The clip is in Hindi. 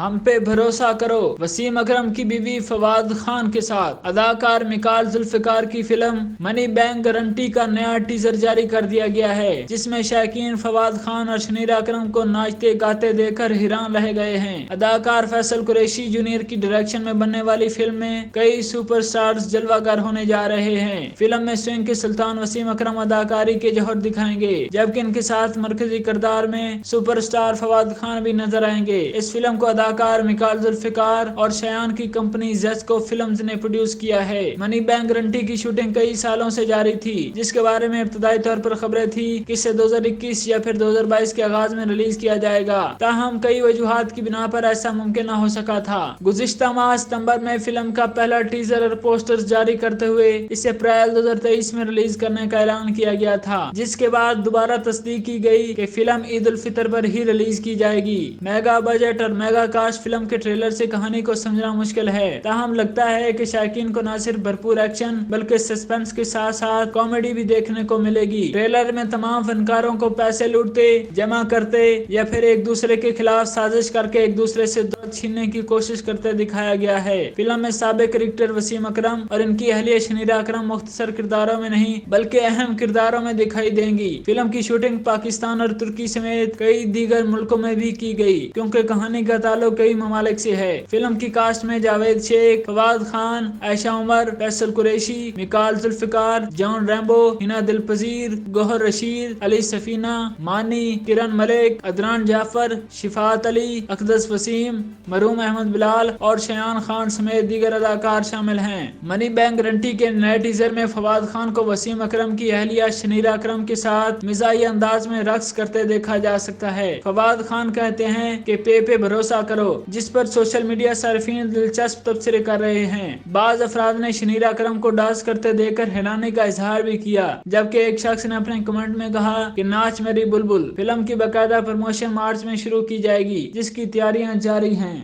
हम पे भरोसा करो। वसीम अकरम की बीवी फवाद खान के साथ अदाकार मिकाल जुल्फिकार की फिल्म मनी बैंक गारंटी का नया टीजर जारी कर दिया गया है, जिसमें शायकीन फवाद खान और शनीरा अकरम को नाचते गाते देखकर हैरान रह गए हैं। अदाकार फैसल कुरैशी जूनियर की डायरेक्शन में बनने वाली फिल्म में कई सुपरस्टार्स जलवागर होने जा रहे हैं। फिल्म में स्विंग के सुल्तान वसीम अकरम अदाकारी के जौहर दिखाएंगे, जबकि इनके साथ मरकजी किरदार में सुपरस्टार फवाद खान भी नजर आएंगे। इस फिल्म को अदाकार मिकाल जुल्फिकार और शयान की कंपनी जेस्को फिल्म्स ने प्रोड्यूस किया है। मनी बैंक गारंटी की शूटिंग कई सालों से जारी थी, जिसके बारे में इब्तदाई तौर पर खबरें थी कि इसे 2021 या फिर 2022 के आगाज में रिलीज किया जाएगा। ताहम कई वजूहात की बिना पर ऐसा मुमकिन न हो सका था। गुज़िश्ता माह सितंबर में फिल्म का पहला टीजर और पोस्टर्स जारी करते हुए इसे अप्रैल 2023 में रिलीज करने का ऐलान किया गया था, जिसके बाद दोबारा तस्दीक की गई कि फिल्म ईद उल फितर पर ही रिलीज की जाएगी। मेगा बजट और मेगा कास्ट फिल्म के ट्रेलर से कहानी को समझना मुश्किल है, ताहम लगता है कि शायकीन को न सिर्फ भरपूर एक्शन बल्कि सस्पेंस के साथ साथ कॉमेडी भी देखने को मिलेगी। ट्रेलर में तमाम फनकारों को पैसे लूटते, जमा करते या फिर एक दूसरे के खिलाफ साजिश करके एक दूसरे से दौलत छीनने की कोशिश करते दिखाया गया है। फिल्म में साबिक क्रिकेटर वसीम अकरम और इनकी अहलिया शनीरा अकरम मुख्तसर किरदारों में नहीं बल्कि अहम किरदारों में दिखाई देंगी। फिल्म की शूटिंग पाकिस्तान और तुर्की समेत कई दीगर मुल्कों में भी की गई, क्योंकि कहानी का ताल्लुक कई ममालिक से है। फिल्म की कास्ट में जावेद शेख, फवाद खान, आयशा उमर, फैसल कुरैशी, मिकाल जुल्फिकार, जॉन रैम्बो, हिना दिलपजीर, गौहर रशीद, अली सफीना, मानी, किरण मलिक, अदनान जाफर, शिफात अली, अकदस वसीम, मरूम अहमद बिलाल और शयान खान समेत दीगर अदाकार शामिल हैं। मनी बैंक गारंटी के नए टीजर में फवाद खान को वसीम अकरम की अहलिया शनीरा अकरम के साथ मिजाही अंदाज में रक्स करते देखा जा सकता है। फवाद खान कहते हैं कि पे भरोसा करो, जिस पर सोशल मीडिया सार्फिन दिलचस्प तबसरे कर रहे हैं। बाज अफराद ने शनीरा अकरम को डांस करते देखकर हैरानी का इजहार भी किया, जबकि एक शख्स ने अपने कमेंट में कहा कि नाच मेरी बुलबुल। फिल्म की बाकायदा प्रमोशन मार्च में शुरू की जाएगी, जिसकी तैयारियां जारी हैं।